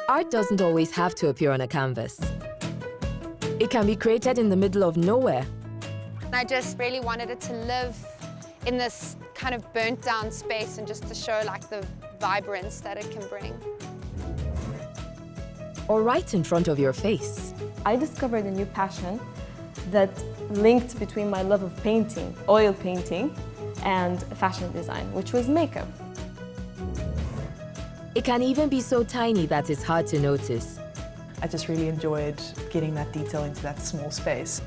Art doesn't always have to appear on a canvas. It can be created in the middle of nowhere. I just really wanted it to live in this kind of burnt down space and just to show like the vibrance that it can bring. Or right in front of your face. I discovered a new passion that linked between my love of painting, oil painting, and fashion design, which was makeup. It can even be so tiny that it's hard to notice. I just really enjoyed getting that detail into that small space.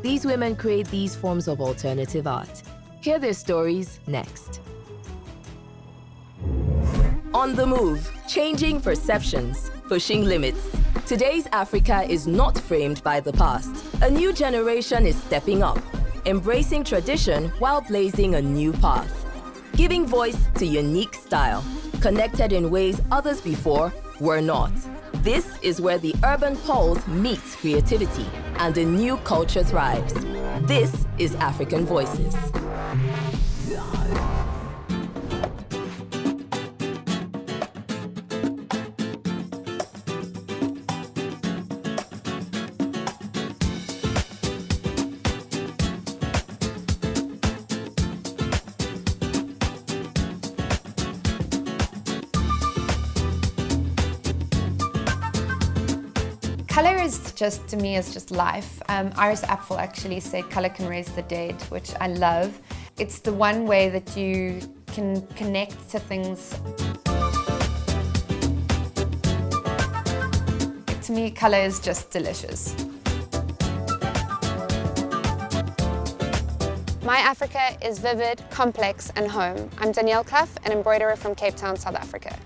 These women create these forms of alternative art. Hear their stories next. On the move, changing perceptions, pushing limits. Today's Africa is not framed by the past. A new generation is stepping up, embracing tradition while blazing a new path. Giving voice to unique style, connected in ways others before were not. This is where the urban pulse meets creativity and a new culture thrives. This is African Voices. Color is just, to me, is just life. Iris Apfel actually said color can raise the dead, which I love. It's the one way that you can connect to things. To me, color is just delicious. My Africa is vivid, complex, and home. I'm Danielle Clough, an embroiderer from Cape Town, South Africa.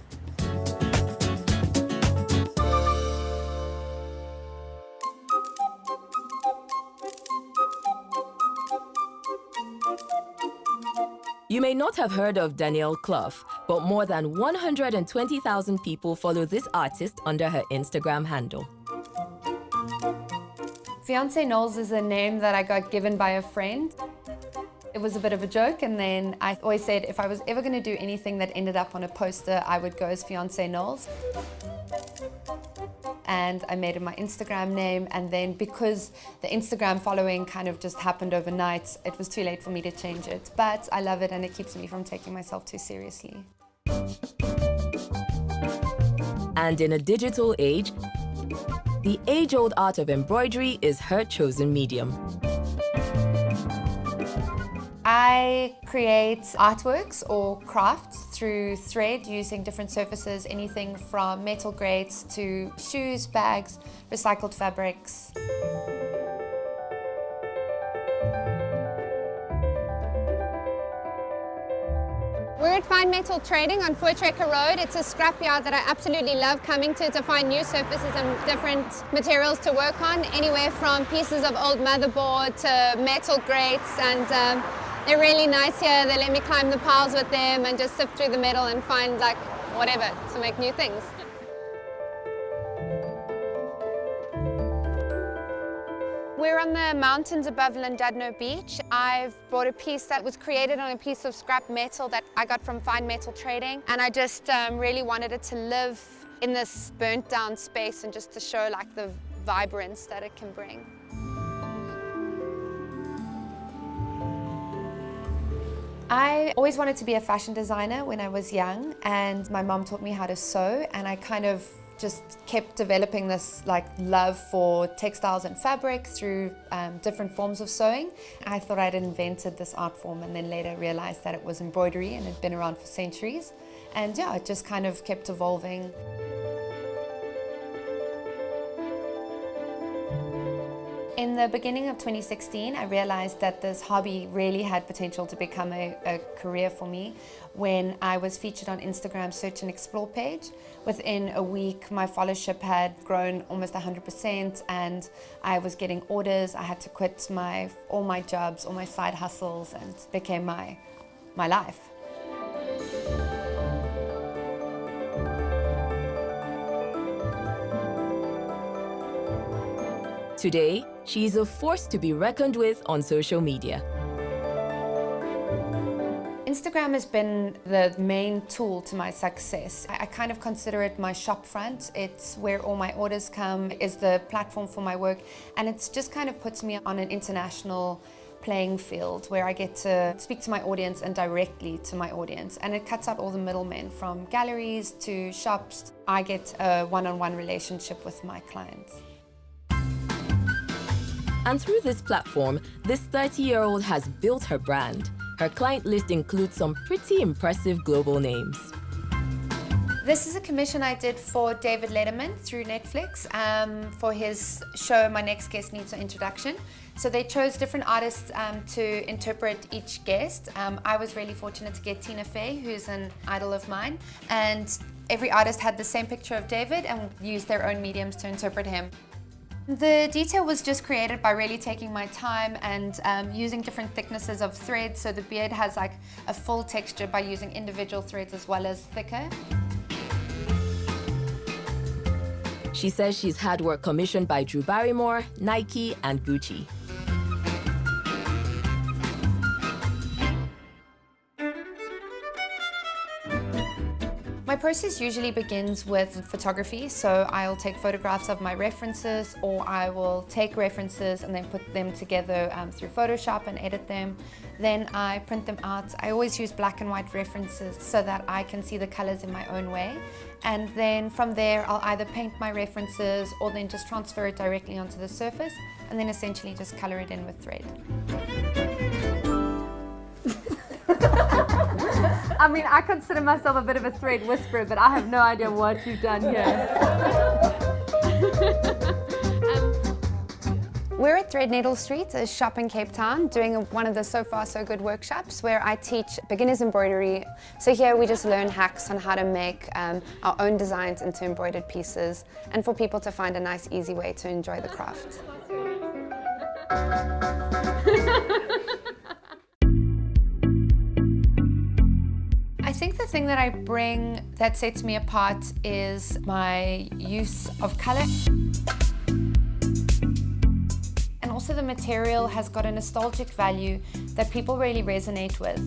You may not have heard of Danielle Clough, but more than 120,000 people follow this artist under her Instagram handle. Fiancé Knowles is a name that I got given by a friend. It was a bit of a joke, and then I always said if I was ever going to do anything that ended up on a poster, I would go as Fiancé Knowles. And I made it my Instagram name, and then because the Instagram following kind of just happened overnight, it was too late for me to change it. But I love it, and it keeps me from taking myself too seriously. And in a digital age, the age-old art of embroidery is her chosen medium. I create artworks or crafts through thread using different surfaces, anything from metal grates to shoes, bags, recycled fabrics. We're at Fine Metal Trading on Voortrekker Road. It's a scrapyard that I absolutely love coming to find new surfaces and different materials to work on, anywhere from pieces of old motherboard to metal grates, and they're really nice here. They let me climb the piles with them and just sift through the metal and find like whatever to make new things. We're on the mountains above Llandudno Beach. I've brought a piece that was created on a piece of scrap metal that I got from Fine Metal Trading, and I just really wanted it to live in this burnt down space and just to show like the vibrance that it can bring. I always wanted to be a fashion designer when I was young, and my mom taught me how to sew, and I kind of just kept developing this like love for textiles and fabric through different forms of sewing. I thought I'd invented this art form, and then later realized that it was embroidery and had been around for centuries. And yeah, it just kind of kept evolving. In the beginning of 2016, I realized that this hobby really had potential to become a career for me when I was featured on Instagram's Search and Explore page. Within a week, my followership had grown almost 100%, and I was getting orders. I had to quit all my jobs, all my side hustles, and it became my life. Today, she is a force to be reckoned with on social media. Instagram has been the main tool to my success. I kind of consider it my shop front. It's where all my orders come, is the platform for my work, and it's just kind of puts me on an international playing field where I get to speak to my audience and directly to my audience, and it cuts out all the middlemen from galleries to shops. I get a one-on-one relationship with my clients. And through this platform, this 30-year-old has built her brand. Her client list includes some pretty impressive global names. This is a commission I did for David Letterman through Netflix for his show My Next Guest Needs an Introduction. So they chose different artists to interpret each guest. I was really fortunate to get Tina Fey, who's an idol of mine, and every artist had the same picture of David and used their own mediums to interpret him. The detail was just created by really taking my time and using different thicknesses of thread, so the beard has like a full texture by using individual threads as well as thicker. She says she's had work commissioned by Drew Barrymore, Nike, and Gucci. My process usually begins with photography, so I'll take photographs of my references, or I will take references and then put them together through Photoshop and edit them. Then I print them out. I always use black and white references so that I can see the colors in my own way. And then from there, I'll either paint my references or then just transfer it directly onto the surface, and then essentially just color it in with thread. I mean, I consider myself a bit of a thread whisperer, but I have no idea what you've done here. We're at Threadneedle Street, a shop in Cape Town, doing one of the So Far So Good workshops where I teach beginners embroidery. So here we just learn hacks on how to make our own designs into embroidered pieces, and for people to find a nice, easy way to enjoy the craft. I think the thing that I bring that sets me apart is my use of color. And also the material has got a nostalgic value that people really resonate with.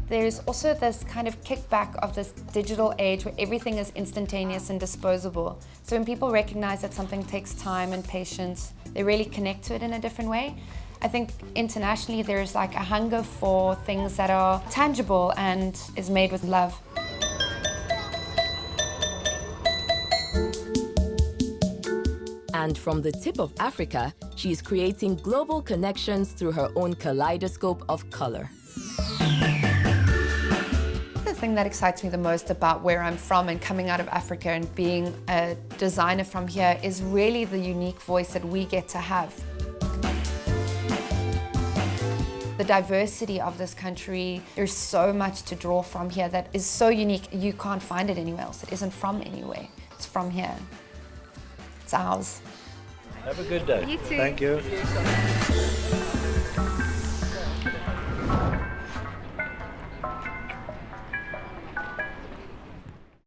There's also this kind of kickback of this digital age where everything is instantaneous and disposable. So when people recognize that something takes time and patience, they really connect to it in a different way. I think internationally there's like a hunger for things that are tangible and is made with love. And from the tip of Africa, she's creating global connections through her own kaleidoscope of color. The thing that excites me the most about where I'm from and coming out of Africa and being a designer from here is really the unique voice that we get to have. The diversity of this country, there's so much to draw from here that is so unique. You can't find it anywhere else. It isn't from anywhere. It's from here. It's ours. Have a good day. You too. Thank you.